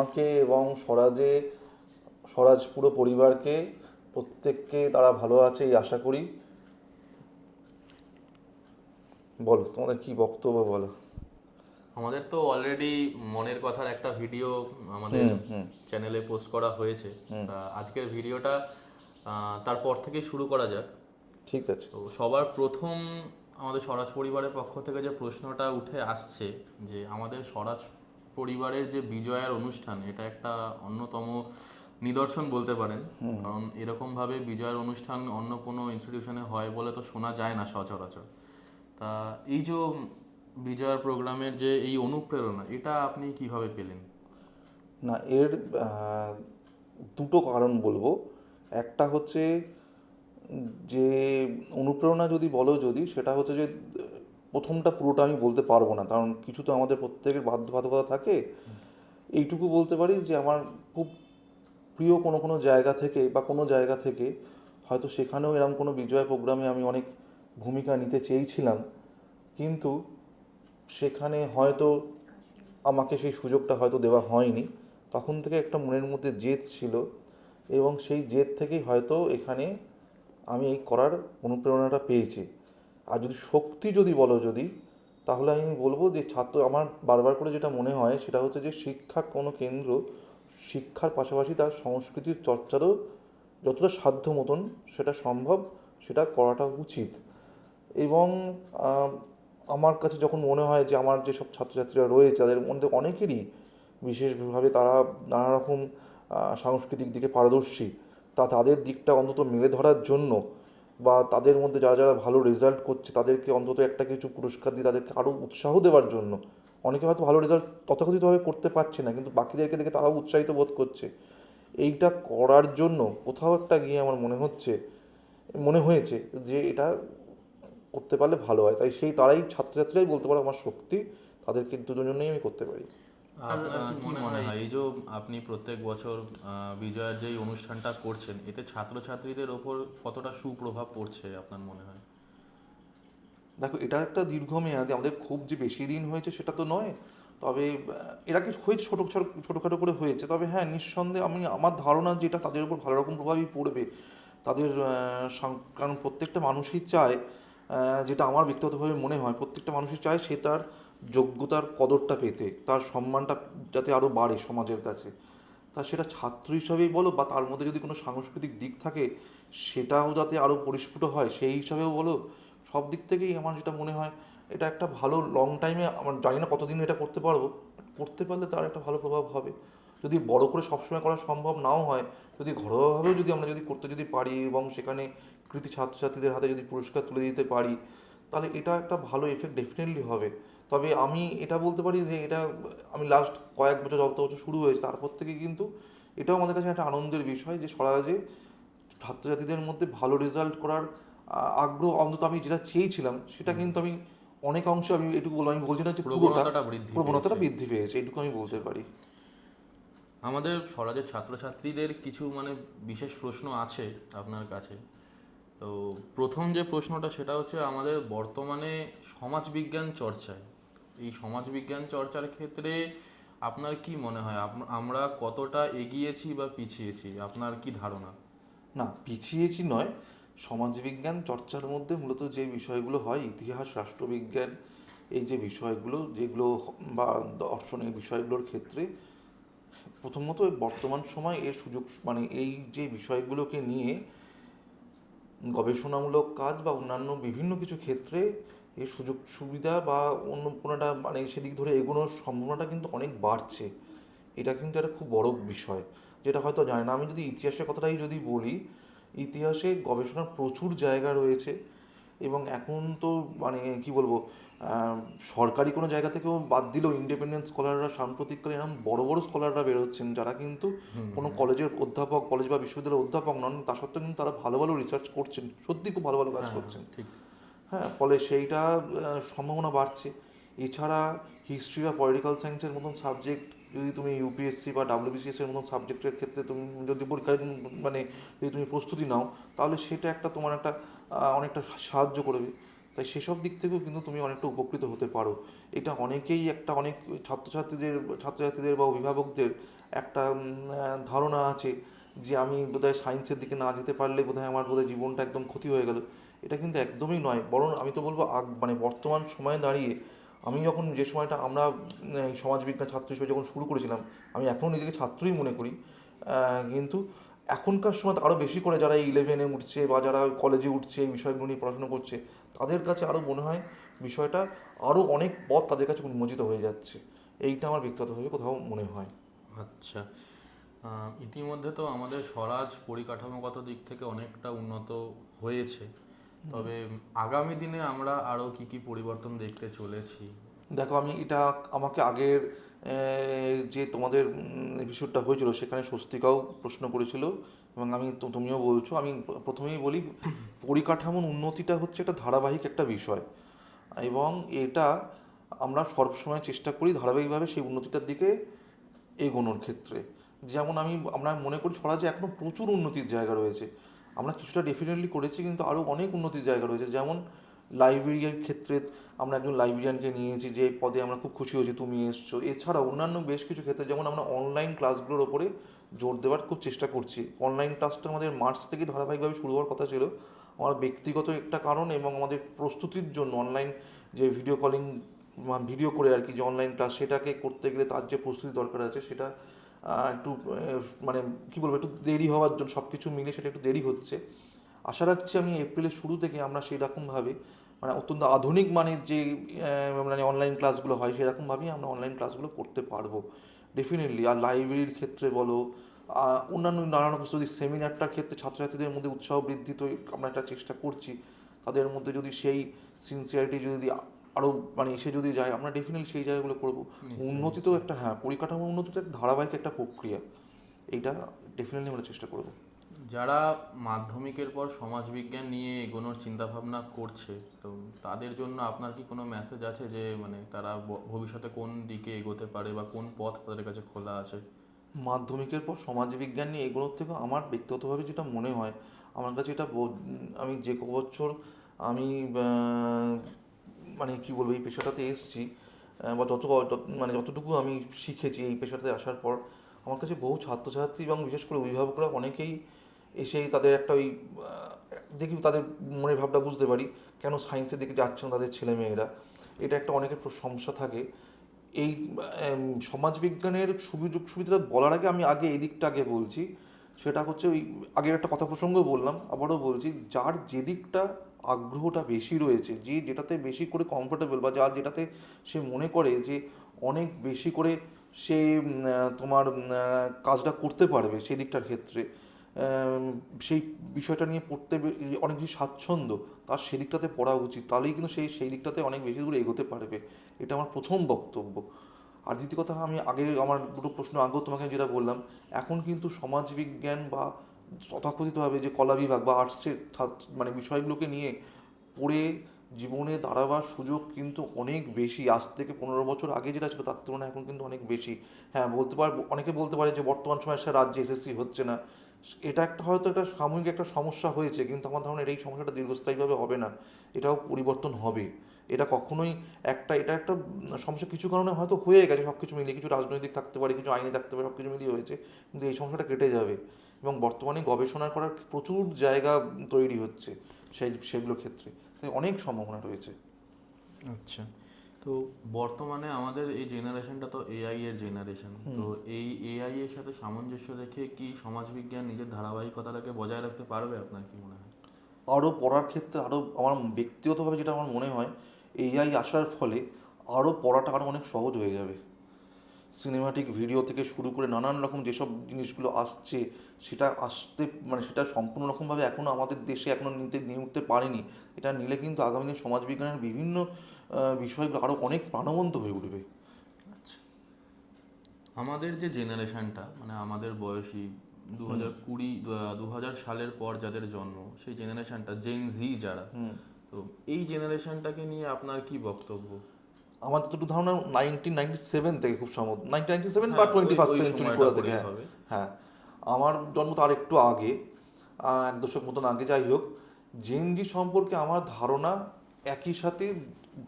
আমাকে এবং স্বরাজ পুরো পরিবারকে, প্রত্যেককে তারা ভালো আছে এই আশা করি। বলো তোমাদের কি বক্তব্য, বলো। আমাদের তো অলরেডি মনের কথার একটা ভিডিও আমাদের চ্যানেলে পোস্ট করা হয়েছে। তা আজকের ভিডিওটা তারপর থেকে শুরু করা যাক। ঠিক আছে। তো সবার প্রথম আমাদের স্বরাজ পরিবারের পক্ষ থেকে যে প্রশ্নটা উঠে আসছে, যে আমাদের স্বরাজ পরিবারের যে বিজয়ার অনুষ্ঠান, এটা একটা অন্যতম নিদর্শন বলতে পারেন। কারণ এরকমভাবে বিজয়ার অনুষ্ঠান অন্য কোনো ইনস্টিটিউশনে হয় বলে তো শোনা যায় না সচরাচর। তা এই যে বিজয়ার প্রোগ্রামের যে এই অনুপ্রেরণা, এটা আপনি কিভাবে পেলেন? না, এর আহ, দুটো কারণ বলবো। একটা হচ্ছে যে অনুপ্রেরণা যদি বলো, যদি সেটা হচ্ছে যে প্রথমটা পুরোটা আমি বলতে পারবো না, কারণ কিছু তো আমাদের প্রত্যেকের বাধ্যবাধকতা থাকে। এইটুকু বলতে পারি যে আমার খুব প্রিয় কোনো কোনো জায়গা থেকে বা কোনো জায়গা থেকে হয়তো সেখানেও এরকম কোনো বিজয় প্রোগ্রামে আমি অনেক ভূমিকা নিতে চেয়েছিলাম, কিন্তু সেখানে হয়তো আমাকে সেই সুযোগটা হয়তো দেওয়া হয়নি। তখন থেকে একটা মনের মধ্যে জেদ ছিল, এবং সেই জেদ থেকেই হয়তো এখানে আমি এই করার অনুপ্রেরণাটা পেয়েছি। আর যদি শক্তি যদি বলো, যদি তাহলে আমি বলবো যে আমার বারবার করে যেটা মনে হয় সেটা হচ্ছে যে শিক্ষা কোনো কেন্দ্র শিক্ষার পাশাপাশি তার সংস্কৃতির চর্চারও যতটা সাধ্য মতন সেটা সম্ভব সেটা করাটা উচিত। এবং আহ, আমার কাছে যখন মনে হয় যে আমার যেসব ছাত্রছাত্রীরা রয়েছে তাদের মধ্যে অনেকেরই বিশেষভাবে তারা নানা রকম সাংস্কৃতিক দিকে পারদর্শী, তাদের দিকটা অন্তত মেলে ধরার জন্য, বা তাদের মধ্যে যারা যারা ভালো রেজাল্ট করছে তাদেরকে অন্তত একটা কিছু পুরস্কার দিয়ে তাদেরকে আরও উৎসাহ দেওয়ার জন্য। অনেকে হয়তো ভালো রেজাল্ট তথাকথিতভাবে করতে পারছে না, কিন্তু বাকিদেরকে দেখে তারাও উৎসাহিত বোধ করছে। এইটা করার জন্য কোথাও একটা গিয়ে আমার মনে হয়েছে যে এটা করতে পারলে ভালো হয়। তাই তারাই ছাত্রছাত্রীরাই বলতে পারো আমার শক্তি, তাদের কিন্তু জন্যই আমি করতে পারি। আপনার কি মনে হয় এই যে আপনি প্রত্যেক বছর বিজয়ার যেই অনুষ্ঠানটা করছেন, এতে ছাত্রছাত্রীদের ওপর কতটা সুপ্রভাব পড়ছে আপনার মনে হয়? দেখো, এটা একটা দীর্ঘমেয়াদী, আমাদের খুব যে বেশি দিন হয়েছে সেটা তো নয়। তবে এর আগে হয়েছে, ছোটোখাটো করে হয়েছে। তবে হ্যাঁ, নিঃসন্দেহে আমার ধারণা যেটা তাদের উপর ভালো রকম প্রভাবই পড়বে। তাদের কারণ প্রত্যেকটা মানুষই চায়, যেটা আমার ব্যক্তিগতভাবে মনে হয়, প্রত্যেকটা মানুষই চায় সে তার যোগ্যতার কদরটা পেতে, তার সম্মানটা যাতে আরও বাড়ে সমাজের কাছে। তা সেটা ছাত্র হিসাবেই বলো বা তার মধ্যে যদি কোনো সাংস্কৃতিক দিক থাকে সেটাও যাতে আরও পরিস্ফুট হয় সেই হিসাবেও বলো, সব দিক থেকেই আমার যেটা মনে হয় এটা একটা ভালো লং টাইমে, আমার জানি না কতদিন এটা করতে পারবো, করতে পারলে তার একটা ভালো প্রভাব হবে। যদি বড় করে সবসময় করা সম্ভব নাও হয়, যদি ঘরোয়াভাবেও যদি আমরা করতে পারি এবং সেখানে কৃতি ছাত্রছাত্রীদের হাতে যদি পুরস্কার তুলে দিতে পারি, তাহলে এটা একটা ভালো এফেক্ট ডেফিনেটলি হবে। তবে আমি এটা বলতে পারি যে এটা আমি লাস্ট কয়েক বছর, যত বছর শুরু হয়েছে তারপর থেকে কিন্তু এটাও আমাদের কাছে একটা আনন্দের বিষয় যে সরাসরি ছাত্রছাত্রীদের মধ্যে ভালো রেজাল্ট করার আগ্রহ, অন্তত আমি যেটা চেয়েছিলাম সেটা কিন্তু আমি অনেক অংশে, আমি এটুকু বলবো, আমি বলছি না যে পুরোটা, প্রবণতাটা বৃদ্ধি প্রবণতাটা পেয়েছে। বৃদ্ধি পেয়েছে, এটুকু আমি বলতে আচ্ছা, পারি। আমাদের স্বরাজের ছাত্রছাত্রীদের কিছু বিশেষ প্রশ্ন আছে আপনার কাছে। তো প্রথম যে প্রশ্নটা সেটা হচ্ছে আমাদের বর্তমানে সমাজবিজ্ঞান চর্চায়, এই সমাজবিজ্ঞান চর্চার ক্ষেত্রে আপনার কি মনে হয় আমরা কতটা এগিয়েছি বা পিছিয়েছি, আপনার কি ধারণা? না, পিছিয়েছি নয়। সমাজবিজ্ঞান চর্চার মধ্যে মূলত যে বিষয়গুলো হয়, ইতিহাস, রাষ্ট্রবিজ্ঞান, এই যে বিষয়গুলো যেগুলো বা দর্শনের বিষয়গুলোর ক্ষেত্রে প্রথমত বর্তমান সময় এর সুযোগ, এই যে বিষয়গুলোকে নিয়ে গবেষণামূলক কাজ বা অন্যান্য বিভিন্ন কিছু ক্ষেত্রে এর সুযোগ সুবিধা বা অন্য কোনোটা সেদিক ধরে এগোনোর সম্ভাবনাটা কিন্তু অনেক বাড়ছে। এটা কিন্তু একটা খুব বড় বিষয়, যেটা হয়তো জানে না। আমি যদি ইতিহাসের কথাটাই যদি বলি, ইতিহাসে গবেষণার প্রচুর জায়গা রয়েছে, এবং এখন তো কি বলবো, সরকারি কোনো জায়গা থেকেও বাদ দিলেও ইন্ডিপেন্ডেন্ট স্কলাররা সাম্প্রতিককালে এরকম বড় বড় স্কলাররা বেরোচ্ছেন, যারা কিন্তু কোনো কলেজের অধ্যাপক, কলেজ বা বিশ্ববিদ্যালয়ের অধ্যাপক নন, তা সত্ত্বেও কিন্তু তারা ভালো ভালো রিসার্চ করছেন, সত্যি খুব ভালো ভালো কাজ হ্যাঁ, করছেন। ঠিক। হ্যাঁ, ফলে সেইটা সম্ভাবনা বাড়ছে। এছাড়া হিস্ট্রি বা পলিটিক্যাল সায়েন্সের মতন সাবজেক্ট যদি তুমি ইউপিএসসি বা ডাব্লিউবিসিএস এর মতন সাবজেক্টের ক্ষেত্রে তুমি যদি পরীক্ষায় যদি তুমি প্রস্তুতি নাও, তাহলে সেটা একটা তোমার একটা অনেকটা সাহায্য করবে। তাই সেসব দিক থেকেও কিন্তু তুমি অনেকটা উপকৃত হতে পারো। এটা অনেকেই একটা অনেক ছাত্রছাত্রীদের বা অভিভাবকদের একটা ধারণা আছে যে আমি বোধহয় সায়েন্সের দিকে না যেতে পারলে বোধহয় আমার বোধহয় জীবনটা একদম ক্ষতি হয়ে গেল। এটা কিন্তু একদমই নয়, বরং আমি তো বলবো মানে বর্তমান সময়ে দাঁড়িয়ে আমি যখন যে সময়টা আমরা এই সমাজবিজ্ঞান ছাত্র হিসেবে যখন শুরু করেছিলাম, আমি এখনও নিজেকে ছাত্রই মনে করি, কিন্তু এখনকার সময় আরও বেশি করে যারা ইলেভেনে উঠছে বা যারা কলেজে উঠছে এই বিষয়গুলো নিয়ে পড়াশোনা করছে, তাদের কাছে আরও মনে হয় বিষয়টা আরও অনেক পথ তাদের কাছে উন্মোচিত হয়ে যাচ্ছে। এইটা আমার ব্যক্তিগতভাবে কোথাও মনে হয়। আচ্ছা, ইতিমধ্যে তো আমাদের স্বরাজ পরিকাঠামোগত দিক থেকে অনেকটা উন্নত হয়েছে, তবে আগামী দিনে আমরা আরও কি কি পরিবর্তন দেখতে চলেছি? দেখো, আমি এটা আমাকে আগের যে তোমাদের এপিসোডটা হয়েছিল সেখানে স্বস্তিকাও প্রশ্ন করেছিল, এবং তুমিও বলছো, আমি প্রথমেই বলি পরিকাঠামোর উন্নতিটা হচ্ছে একটা ধারাবাহিক একটা বিষয়, এবং এটা আমরা সবসময় চেষ্টা করি ধারাবাহিকভাবে সেই উন্নতিটার দিকে এগোনোর ক্ষেত্রে। যেমন আমরা মনে করি সমাজে এখনও প্রচুর উন্নতির জায়গা রয়েছে, আমরা কিছুটা ডেফিনেটলি করেছি কিন্তু আরও অনেক উন্নতির জায়গা রয়েছে। যেমন লাইব্রেরির ক্ষেত্রে আমরা একজন লাইব্রেরিয়ানকে নিয়েছি, যে পদে আমরা খুব খুশি হয়েছি তুমি এসছো। এছাড়াও অন্যান্য বেশ কিছু ক্ষেত্রে যেমন আমরা অনলাইন ক্লাসগুলোর ওপরে জোর দেওয়ার খুব চেষ্টা করছি। অনলাইন ক্লাসটা আমাদের মার্চ থেকে ধারাবাহিকভাবে শুরু হওয়ার কথা ছিল, আমার ব্যক্তিগত একটা কারণ এবং আমাদের প্রস্তুতির জন্য অনলাইন যে ভিডিও করে আর কি যে অনলাইন ক্লাস, সেটাকে করতে গেলে তার যে প্রস্তুতি দরকার আছে সেটা একটু মানে কী বলবো, একটু দেরি হওয়ার জন্য সব কিছু মিলে সেটা একটু দেরি হচ্ছে। আশা রাখছি আমি এপ্রিলের শুরু থেকে আমরা সেই রকমভাবে মানে অত্যন্ত আধুনিক মানের যে মানে অনলাইন ক্লাসগুলো হয় সেরকমভাবেই আমরা অনলাইন ক্লাসগুলো করতে পারবো ডেফিনেটলি। আর লাইব্রেরির ক্ষেত্রে বলো, অন্যান্য নানান যদি সেমিনারটার ক্ষেত্রে ছাত্রছাত্রীদের মধ্যে উৎসাহ বৃদ্ধি তো আমরা একটা চেষ্টা করছি, তাদের মধ্যে যদি সেই সিনসিয়ারিটি যদি আরও মানে এসে যদি যায়, আমরা ডেফিনেটলি সেই জায়গাগুলো করবো। উন্নতি তো একটা, হ্যাঁ, পরিকাঠামো উন্নতি তো একটা ধারাবাহিক একটা প্রক্রিয়া, এইটা ডেফিনেটলি আমরা চেষ্টা করবো। যারা মাধ্যমিকের পর সমাজবিজ্ঞান নিয়ে এগোনোর চিন্তাভাবনা করছে, তো তাদের জন্য আপনার কি কোনো মেসেজ আছে যে মানে তারা ভবিষ্যতে কোন দিকে এগোতে পারে বা কোন পথ তাদের কাছে খোলা আছে? মাধ্যমিকের পর সমাজবিজ্ঞান নিয়ে এগুলোর থেকে আমার ব্যক্তিগতভাবে যেটা মনে হয়, আমার কাছে আমি যে ক বছর আমি মানে কি বলবো এই পেশাটাতে এসেছি, বা মানে যতটুকু আমি শিখেছি এই পেশাটাতে আসার পর, আমার কাছে বহু ছাত্রছাত্রী এবং বিশেষ করে অভিভাবকরা অনেকেই এসেই তাদের একটা দেখি তাদের মনের ভাবটা বুঝতে পারি কেন সায়েন্সের দিকে যাচ্ছে না তাদের ছেলেমেয়েরা। এটা একটা অনেকের সমস্যা থাকে। এই সমাজবিজ্ঞানের সুযোগ সুবিধাটা বলার আগে আমি এই দিকটা আগে বলছি, সেটা হচ্ছে ওই আগের একটা কথা প্রসঙ্গও বললাম, আবারও বলছি, যার যে দিকটা আগ্রহটা বেশি রয়েছে, যে যেটাতে বেশি করে কমফোর্টেবল, বা যার যেটাতে সে মনে করে যে অনেক বেশি করে সে তোমার কাজটা করতে পারবে সেই দিকটার ক্ষেত্রে, সেই বিষয়টা নিয়ে পড়তে অনেক বেশি স্বাচ্ছন্দ্য, তার সেই দিকটাতে পড়া উচিত, তাহলেই কিন্তু সেই দিকটাতে অনেক বেশি দূর এগোতে পারবে। এটা আমার প্রথম বক্তব্য। আর দ্বিতীয় কথা, আমি আগে আমার দুটো প্রশ্ন আগেও তোমাকে যেটা বললাম, এখন কিন্তু সমাজবিজ্ঞান বা তথাকথিতভাবে যে কলা বিভাগ বা আর্টসের মানে বিষয়গুলোকে নিয়ে পড়ে জীবনে দাঁড়াবার সুযোগ কিন্তু অনেক বেশি। আজ থেকে 15 বছর আগে যেটা ছিল তার তুলনায় এখন কিন্তু অনেক বেশি। হ্যাঁ, অনেকে বলতে পারে যে বর্তমান সময়ে সে রাজ্যে এসএসসি হচ্ছে না, এটা একটা হয়তো একটা সাময়িক একটা সমস্যা হয়েছে, কিন্তু আমার ধারণা এই সমস্যাটা দীর্ঘস্থায়ীভাবে হবে না, এটাও পরিবর্তন হবে। এটা কখনোই এটা একটা সমস্যা কিছু কারণে হয়তো হয়ে গেছে, সব কিছু মিলিয়ে, কিছু রাজনৈতিক থাকতে পারে, কিছু আইনি থাকতে পারে, সব কিছু মিলিয়ে হয়েছে, কিন্তু এই সমস্যাটা কেটে যাবে। এবং বর্তমানে গবেষণা করার প্রচুর জায়গা তৈরি হচ্ছে সেগুলোর ক্ষেত্রে, তাই অনেক সম্ভাবনা রয়েছে। আচ্ছা, তো বর্তমানে আমাদের এই জেনারেশনটা তো এআই এর জেনারেশন, তো এই এআই এর সাথে সামঞ্জস্য রেখে কি সমাজবিজ্ঞান নিজের ধারাবাহিকতাটাকে বজায় রাখতে পারবে, আপনার কি মনে হয়? আরও পড়ার ক্ষেত্রে আরও আমার ব্যক্তিগতভাবে যেটা আমার মনে হয়, এআই আসার ফলে আরও পড়াটা আরও অনেক সহজ হয়ে যাবে। সিনেমাটিক ভিডিও থেকে শুরু করে নানান রকম যেসব জিনিসগুলো আসছে, সেটা সম্পূর্ণ রকমভাবে এখনও আমাদের দেশে এখনও নিয়ে উঠতে পারেনি। এটা নিলে কিন্তু আগামী দিনে সমাজবিজ্ঞানের বিভিন্ন বিষয়গুলো আরও অনেক প্রাণবন্ত হয়ে উঠবে। আচ্ছা, আমাদের যে জেনারেশনটা মানে আমাদের বয়সী 2000 সালের পর যাদের জন্ম, সেই জেনারেশনটা জেন জি যারা, তো এই জেনারেশনটাকে নিয়ে আপনার কি বক্তব্য? আমার যতটুকু ধারণা 1997 থেকে, খুব সম্ভবত 1997 বা হ্যাঁ, ওই 21st ওই সেঞ্চুরি সময়টা কোথা থেকে, বললেই হ্যাঁ। হবে। হ্যাঁ, আমার জন্ম তার একটু আগে, 1 দশক মতন আগে। যাই হোক, জেনজি সম্পর্কে আমার ধারণা একই সাথে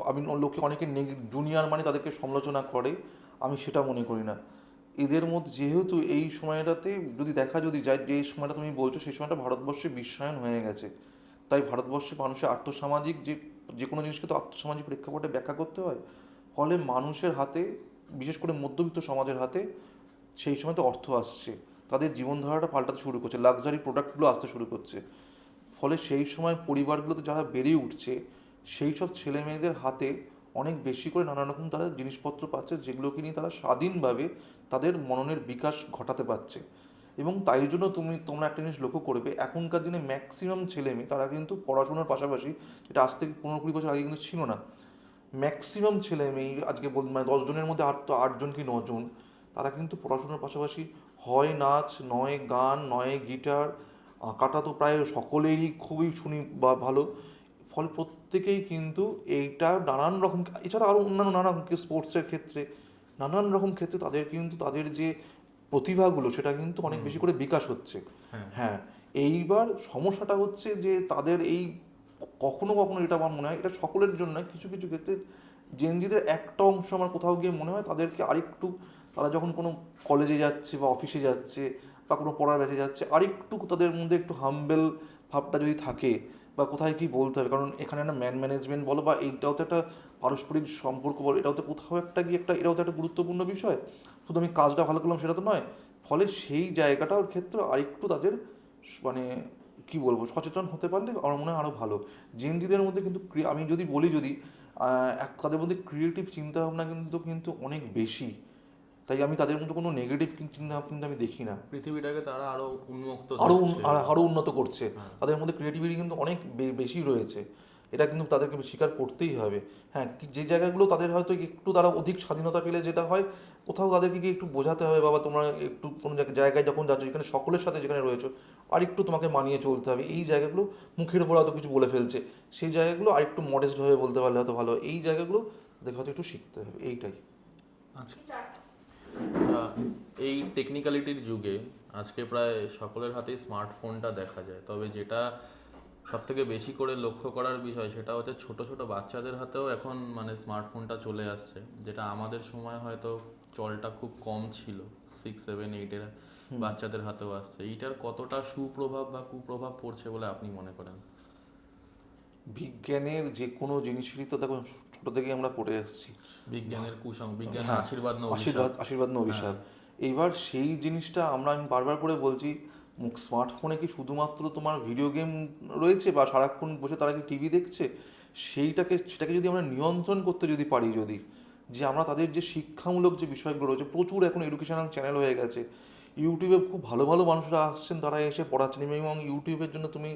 আমি লোকে অনেকে জুনিয়র মানে তাদেরকে সমালোচনা করে, আমি সেটা মনে করি না। এদের মধ্যে যেহেতু এই সময়টাতে যদি দেখা যদি যায়, যে সময়টা তুমি বলছো সেই সময়টা ভারতবর্ষে বিশ্বায়ন হয়ে গেছে, তাই ভারতবর্ষে মানুষের আর্থসামাজিক যে যে কোনো জিনিসকে তো আর্থসামাজিক প্রেক্ষাপটে ব্যাখ্যা করতে হয়। ফলে মানুষের হাতে, বিশেষ করে মধ্যবিত্ত সমাজের হাতে সেই সময় তো অর্থ আসছে, তাদের জীবনধারাটা পাল্টাতে শুরু করছে, লাক্সারি প্রোডাক্টগুলো আসতে শুরু করছে। ফলে সেই সময় পরিবারগুলোতে যারা বেড়ে উঠছে সেই সব ছেলে মেয়েদের হাতে অনেক বেশি করে নানা রকম তারা জিনিসপত্র পাচ্ছে, যেগুলোকে নিয়ে তারা স্বাধীনভাবে তাদের মননের বিকাশ ঘটাতে পারছে। এবং তাই জন্য তোমরা একটা জিনিস লক্ষ্য করবে, এখনকার দিনে ম্যাক্সিমাম ছেলে মেয়ে তারা কিন্তু পড়াশোনার পাশাপাশি, যেটা আজ থেকে 15-20 বছর আগে কিন্তু ছিল না, ম্যাক্সিমাম ছেলে মেয়ে আজকে মানে 10 জনের মধ্যে 8জন কি 9জন তারা কিন্তু পড়াশোনার পাশাপাশি হয় নাচ, নয় গান, নয় গিটার, আঁকাটা তো প্রায় সকলেরই খুবই শুনি বা ভালো। ফলে প্রত্যেকেই কিন্তু এইটা নানান রকম, এছাড়া আরও অন্যান্য নানা স্পোর্টসের ক্ষেত্রে, নানান রকম ক্ষেত্রে তাদের কিন্তু তাদের যে প্রতিভাগুলো সেটা কিন্তু অনেক বেশি করে বিকাশ হচ্ছে। হ্যাঁ। হ্যাঁ, এইবার সমস্যাটা হচ্ছে যে তাদের এই কখনো কখনো, এটা আমার মনে হয় এটা সকলের জন্য নয়, কিছু কিছু ক্ষেত্রে জেনজিদের একটা অংশ আমার কোথাও গিয়ে মনে হয় তাদেরকে আরেকটু, তারা যখন কোনো কলেজে যাচ্ছে বা অফিসে যাচ্ছে বা কোনো পড়ার ব্যাচে যাচ্ছে, আরেকটু তাদের মধ্যে একটু হাম্বেল ভাবটা যদি থাকে, বা কোথায় কি বলতে হবে, কারণ এখানে একটা ম্যানেজমেন্ট বলো বা এইটাও তো একটা পারস্পরিক সম্পর্ক বলো, এটাও তো কোথাও একটা গিয়ে একটা, এটাও তো একটা গুরুত্বপূর্ণ বিষয়, শুধু আমি কাজটা ভালো করলাম সেটা তো নয়। ফলে সেই জায়গাটার ক্ষেত্রে আরেকটু তাদের মানে কি বলবো সচেতন হতে পারলে আমার মনে হয় আরও ভালো। জেনজিদের মধ্যে কিন্তু আমি যদি বলি, যদি তাদের মধ্যে ক্রিয়েটিভ চিন্তাভাবনা কিন্তু কিন্তু অনেক বেশি, তাই আমি তাদের মধ্যে কোনো নেগেটিভ চিন্তাভাবনা কিন্তু আমি দেখি না। পৃথিবীটাকে তারা আরো উন্মুক্ত আরও দেখছে। আরও উন্নত করছে, হ্যাঁ। তাদের মধ্যে ক্রিয়েটিভিটি কিন্তু অনেক বেশি রয়েছে, এটা কিন্তু তাদেরকে স্বীকার করতেই হবে। হ্যাঁ, যে জায়গাগুলো তাদের হয়তো একটু তারা অধিক স্বাধীনতা পেলে যেটা হয়, কোথাও তাদেরকে গিয়ে একটু বোঝাতে হবে, বাবা তোমরা একটু কোনো জায়গায় যখন যাচ্ছ, যেখানে সকলের সাথে যেখানে রয়েছো, আর একটু তোমাকে মানিয়ে চলতে হবে। এই জায়গাগুলো মুখের উপর হয়তো কিছু বলে ফেলছে, সেই জায়গাগুলো আরেকটু মডেস্টভাবে বলতে পারলে হয়তো ভালো। এই জায়গাগুলো তাদেরকে হয়তো একটু শিখতে হবে, এইটাই। আচ্ছা। আচ্ছা, এই টেকনিক্যালিটির যুগে আজকে প্রায় সকলের হাতেই স্মার্টফোনটা দেখা যায়, তবে যেটা সব থেকে বেশি করে লক্ষ্য করার বিষয় সেটা হচ্ছে ছোট ছোট বাচ্চাদের হাতেও এখন মানে স্মার্টফোনটা চলে আসছে, যেটা আমাদের সময় হয়তো চলটা খুব কম ছিল। 6, 7, 8-এর বাচ্চাদের হাতেও আসছে। এইটার কতটা সুপ্রভাব বা কুপ্রভাব পড়ছে বলে আপনি মনে করেন? বিজ্ঞানের যে কোনো জিনিসেরই তো দেখো ছোটো থেকেই আমরা পড়ে আসছি। বিজ্ঞানের বিজ্ঞানের হ্যাঁ, আশীর্বাদ না অভিশাপ। আশীর্বাদ আশীর্বাদ না হ্যাঁ। অভিশাপ। এইবার সেই জিনিসটা আমি বারবার করে বলছি, স্মার্টফোনে কি শুধুমাত্র তোমার ভিডিও গেম রয়েছে বা সারাক্ষণ বসে তারা কি টিভি দেখছে, সেটাকে যদি আমরা নিয়ন্ত্রণ করতে যদি পারি, যদি যে আমরা তাদের যে শিক্ষামূলক যে বিষয়গুলো রয়েছে, প্রচুর এখন এডুকেশনাল চ্যানেল হয়ে গেছে, ইউটিউবে খুব ভালো ভালো মানুষরা আসছেন, তারা এসে পড়াচ্ছেন। এবং ইউটিউবের জন্য তুমি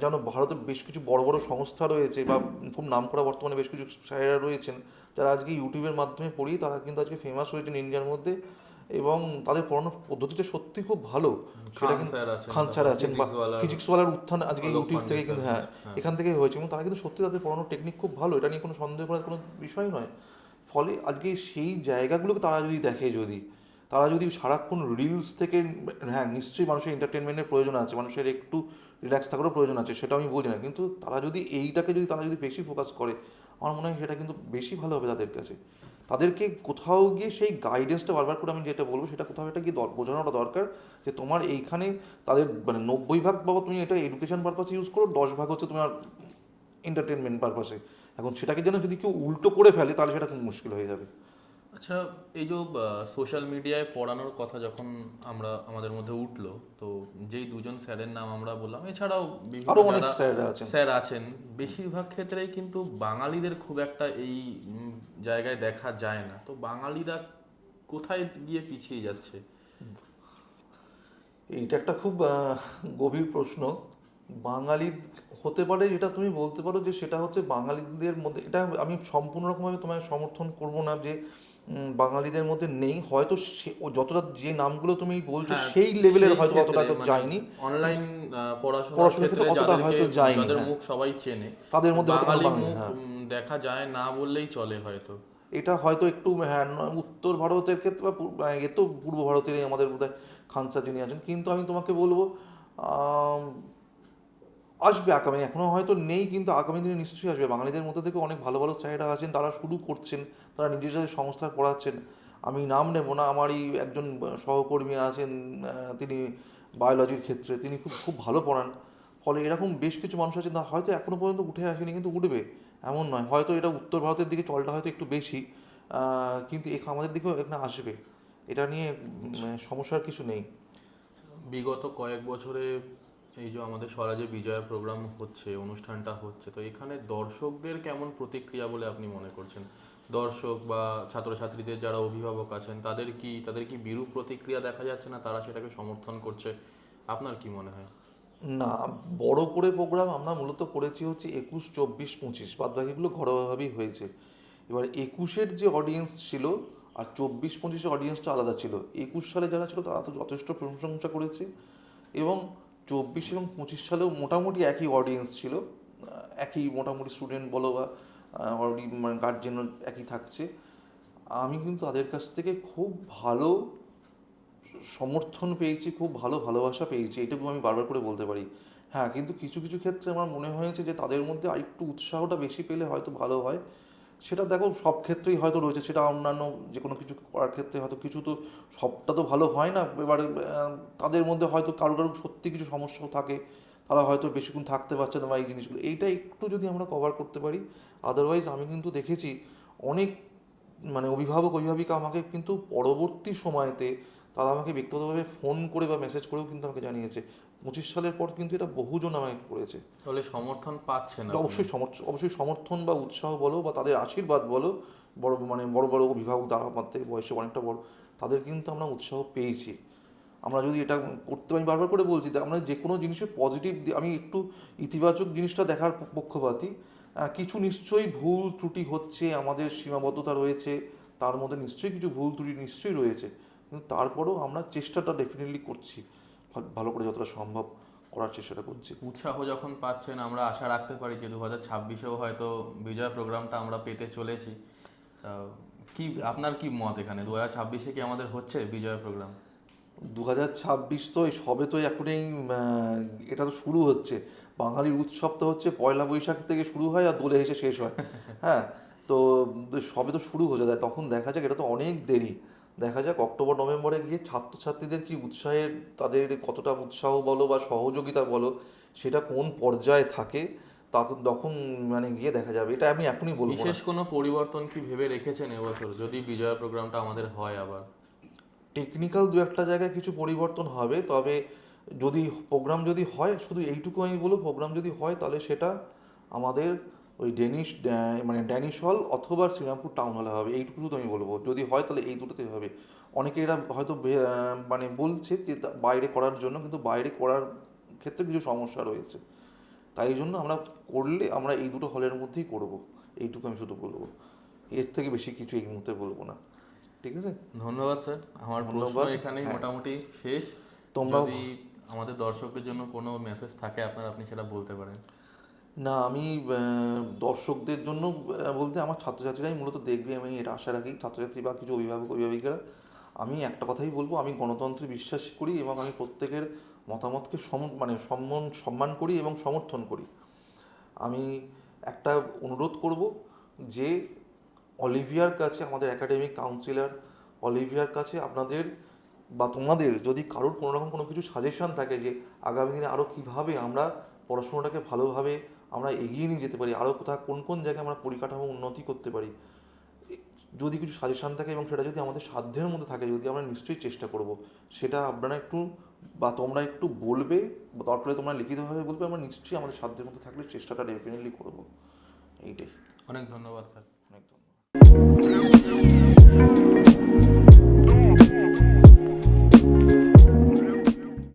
জানো ভারতে বেশ কিছু বড় বড় সংস্থা রয়েছে বা খুব নামকরা বর্তমানে বেশ কিছু স্যারেরা রয়েছেন যারা আজকে ইউটিউবের মাধ্যমে পড়েই তারা কিন্তু আজকে ফেমাস হয়েছেন ইন্ডিয়ার মধ্যে, এবং তাদের পড়ানোর পদ্ধতিটা সত্যি খুব ভালো। সেটা কিন্তু খান স্যার আছেন বা ফিজিক্সওয়ালার উত্থান আজকে ইউটিউব থেকে কিন্তু, হ্যাঁ, এখান থেকে হয়েছে, এবং তারা কিন্তু সত্যি তাদের পড়ানোর টেকনিক খুব ভালো, এটা নিয়ে কোনো সন্দেহ করার কোনো বিষয় নয়। ফলে আজকে সেই জায়গাগুলোকে তারা যদি দেখে, তারা যদি সারাক্ষণ রিলস থেকে, হ্যাঁ নিশ্চয়ই মানুষের এন্টারটেনমেন্টের প্রয়োজন আছে, মানুষের একটু রিল্যাক্স থাকারও প্রয়োজন আছে, সেটা আমি বলছি না, কিন্তু তারা যদি এইটাকে তারা যদি বেশি ফোকাস করে, আমার মনে হয় সেটা কিন্তু বেশি ভালো হবে তাদের কাছে। তাদেরকে কোথাও গিয়ে সেই গাইডেন্সটা বারবার করে আমি যেটা বলবো, সেটা কোথাও এটা গিয়ে বোঝানোটা দরকার যে তোমার এইখানে তাদের মানে 90 ভাগ বাবা তুমি এটা এডুকেশন পারপাসে ইউজ করো, 10 ভাগ হচ্ছে তোমার এন্টারটেনমেন্ট পারপাসে। এখন সেটাকে যেন যদি কেউ উল্টো করে ফেলে তাহলে সেটা খুব মুশকিল হয়ে যাবে। আচ্ছা, এই যে সোশ্যাল মিডিয়ায় পড়ানোর কথা যখন আমাদের মধ্যে উঠলো, তো যেই দুজন স্যারের নাম আমরা বললাম, এছাড়াও বিভিন্ন আরো অনেক যারা স্যাররা আছেন। স্যার আছেন, বেশিরভাগ ক্ষেত্রেই কিন্তু বাঙালিদের খুব একটা এই জায়গায় দেখা যায় না। তো বাঙালিরা কোথায় গিয়ে পিছিয়ে যাচ্ছে? এইটা একটা খুব গভীর প্রশ্ন। বাঙালি হতে পারে, যেটা তুমি বলতে পারো যে সেটা হচ্ছে বাঙালিদের মধ্যে, এটা আমি সম্পূর্ণ রকমভাবে তোমায় সমর্থন করব না যে বাঙালিদের মধ্যে নেই, হয়তো ও যতটা যে নামগুলো তুমি বলছো হ্যাঁ, সেই লেভেলের সেই হয়তো ক্ষেত্রে অতটা তো মানে যায়নি, অনলাইন পড়াশোনার পড়াশোনার ক্ষেত্রে ক্ষেত্রে অতটা হয়তো যায়নি। যাদের হ্যাঁ, মুখ সবাই চেনে, তাদের মধ্যে হয়তো কোনো বাঙালি বাঙালি, মুখ হ্যাঁ, দেখা যায় না বললেই চলে হয়তো। এটা হয়তো একটু, হ্যাঁ, উত্তর ভারতের ক্ষেত্রে বা এ তো পূর্ব ভারতেরই আমাদের বোধহয় খানসা যিনি আছেন, কিন্তু আমি তোমাকে বলবো আসবে আগামী, এখনও হয়তো নেই কিন্তু আগামী দিনে নিশ্চয়ই আসবে। বাঙালিদের মধ্যে থেকে অনেক ভালো ভালো স্যারেরা আছেন, তারা শুরু করছেন, তারা নিজেদের সংস্থায় পড়াচ্ছেন। আমি নাম নেব না, আমারই একজন সহকর্মী আছেন, তিনি বায়োলজির ক্ষেত্রে তিনি খুব খুব ভালো পড়ান। ফলে এরকম বেশ কিছু মানুষ আছেন, হয়তো এখনও পর্যন্ত উঠে আসেনি কিন্তু উঠবে এমন নয়। হয়তো এটা উত্তর ভারতের দিকে চলটা হয়তো একটু বেশি, কিন্তু আমাদের দিকেও এখানে আসবে। এটা নিয়ে সমস্যার কিছু নেই। বিগত কয়েক বছরে এই যে আমাদের স্বরাজে বিজয়া প্রোগ্রাম হচ্ছে, অনুষ্ঠানটা হচ্ছে, তো এখানে দর্শকদের কেমন প্রতিক্রিয়া বলে আপনি মনে করছেন? দর্শক বা ছাত্রছাত্রীদের যারা অভিভাবক আছেন তাদের কি বিরূপ প্রতিক্রিয়া দেখা যাচ্ছে, না তারা সেটাকে সমর্থন করছে? আপনার কি মনে হয়? না, বড় করে প্রোগ্রাম আমরা মূলত করেছি হচ্ছে 21, 24, 25, বাদ বাকিগুলো ঘরোয়াভাবেই হয়েছে। এবার 21-এর যে অডিয়েন্স ছিল আর 24-25-এর অডিয়েন্সটা আলাদা ছিল। 21 সালে যারা ছিল তারা তো যথেষ্ট প্রশংসা করেছে, এবং 24 এবং 25 সালেও মোটামুটি একই অডিয়েন্স ছিল, একই মোটামুটি স্টুডেন্ট বলো বা মানে গার্জেন একই থাকছে। আমি কিন্তু তাদের কাছ থেকে খুব ভালো সমর্থন পেয়েছি, খুব ভালো ভালোবাসা পেয়েছি, এটুকু আমি বারবার করে বলতে পারি। হ্যাঁ, কিন্তু কিছু কিছু ক্ষেত্রে আমার মনে হয়েছে যে তাদের মধ্যে আরেকটু উৎসাহটা বেশি পেলে হয়তো ভালো হয়। সেটা দেখো সব ক্ষেত্রেই হয়তো রয়েছে, সেটা অন্যান্য যে কোনো কিছু করার ক্ষেত্রে হয়তো কিছু তো, সবটা তো ভালো হয় না। এবারে তাদের মধ্যে হয়তো কারো কারো সত্যি কিছু সমস্যাও থাকে, তারা হয়তো বেশিক্ষণ থাকতে পারছে না বা এই জিনিসগুলো, এইটা একটু যদি আমরা কভার করতে পারি। আদারওয়াইজ আমি কিন্তু দেখেছি অনেক মানে অভিভাবিকা আমাকে কিন্তু পরবর্তী সময়তে তারা আমাকে ব্যক্তিগতভাবে ফোন করে বা মেসেজ করেও কিন্তু আমাকে জানিয়েছে। 25 সালের পর কিন্তু এটা বহুজন আমাকে করেছে। তাহলে সমর্থন পাচ্ছেন তো আপনি? অবশ্যই সমর্থন বা উৎসাহ বলো বা তাদের আশীর্বাদ বলো, বড় বড় অভিভাবক যারা আমার থেকে বয়সে অনেকটা বড়, তাদের কিন্তু আমরা উৎসাহ পেয়েছি। আমরা যদি এটা করতে পারি, বারবার করে বলছি, আমরা যে কোনো জিনিসের পজিটিভ, আমি একটু ইতিবাচক জিনিসটা দেখার পক্ষপাতী। কিছু নিশ্চয়ই ভুল ত্রুটি হচ্ছে, আমাদের সীমাবদ্ধতা রয়েছে, তার মধ্যে নিশ্চয়ই কিছু ভুল ত্রুটি নিশ্চয়ই রয়েছে, কিন্তু তারপরেও আমরা চেষ্টাটা ডেফিনেটলি করছি, ভালো করে যতটা সম্ভব করার চেষ্টাটা করছি। উৎসাহ যখন পাচ্ছেন, আমরা আশা রাখতে পারি যে 2026-এও হয়তো বিজয় প্রোগ্রামটা আমরা পেতে চলেছি। তা কি আপনার কি মত এখানে? 2026-এ কি আমাদের হচ্ছে বিজয় প্রোগ্রাম? 2026 তো এই সবে তো এখন এই এটা তো শুরু হচ্ছে। বাঙালির উৎসব তো হচ্ছে পয়লা বৈশাখ থেকে শুরু হয় আর দোলে এসে শেষ হয়। হ্যাঁ, তো সবে তো শুরু হয়ে যায়, তখন দেখা যাক, এটা তো অনেক দেরি। দেখা যাক অক্টোবর নভেম্বরে গিয়ে ছাত্রছাত্রীদের কি উৎসাহের, তাদের কতটা উৎসাহ বলো বা সহযোগিতা বলো, সেটা কোন পর্যায়ে থাকে, তখন তখন মানে গিয়ে দেখা যাবে। এটা আমি এখনই বলবো না। বিশেষ কোনো পরিবর্তন কি ভেবে রেখেছেন এবছর, যদি বিজয় প্রোগ্রামটা আমাদের হয় আবার? টেকনিক্যাল দু একটা জায়গায় কিছু পরিবর্তন হবে, তবে যদি প্রোগ্রাম যদি হয়, শুধু এইটুকু আমি বলবো, প্রোগ্রাম যদি হয় তাহলে সেটা আমাদের ওই মানে ড্যানিশ হল অথবা শ্রীরামপুর টাউন হলে হবে, এইটুকু শুধু আমি বলবো। যদি হয় তাহলে এই দুটোতেই হবে। অনেকে এরা হয়তো মানে বলছে যে বাইরে করার জন্য, কিন্তু বাইরে করার ক্ষেত্রে কিছু সমস্যা রয়েছে, তাই জন্য আমরা করলে আমরা এই দুটো হলের মধ্যেই করব, এইটুকু আমি শুধু বলবো। এর থেকে বেশি কিছু এই মুহূর্তে বলবো না। ঠিক আছে, ধন্যবাদ স্যার, আমার প্রশ্ন ধন্যবাদ। এখানেই হ্যাঁ, মোটামুটি শেষ। তোমরাও। যদি আমাদের দর্শকদের জন্য কোনো মেসেজ থাকে আপনার, আপনি সেটা বলতে পারেন। না, আমি দর্শকদের জন্য বলতে আমার ছাত্রছাত্রীরাই মূলত দেখবে, আমি এটা আশা রাখি, ছাত্রছাত্রী বা কিছু অভিভাবিকারা। আমি একটা কথাই বলবো, আমি গণতন্ত্রে বিশ্বাস করি এবং আমি প্রত্যেকের মতামতকে মানে সম্মান করি এবং সমর্থন করি। আমি একটা অনুরোধ করব যে অলিভিয়ার কাছে, আমাদের একাডেমিক কাউন্সিলর অলিভিয়ার কাছে আপনাদের বা তোমাদের যদি কারোর কোনো রকম কোনো কিছু সাজেশন থাকে যে আগামী দিনে আরও কীভাবে আমরা পড়াশোনাটাকে ভালোভাবে আমরা এগিয়ে নিয়ে যেতে পারি, আরও কোথাও কোন কোন জায়গায় আমরা পরিকাঠামো উন্নতি করতে পারি, যদি কিছু সাজেশন থাকে এবং সেটা যদি আমাদের সাধ্যের মধ্যে থাকে, যদি আমরা নিশ্চয়ই চেষ্টা করব, সেটা আপনারা একটু বা তোমরা একটু বলবে, বা তারপরে তোমরা লিখিতভাবে বলবে, আমরা নিশ্চয়ই আমাদের সাধ্যের মধ্যে থাকলে চেষ্টাটা ডেফিনেটলি করব। এইটাই। অনেক ধন্যবাদ স্যার। অনেক ধন্যবাদ।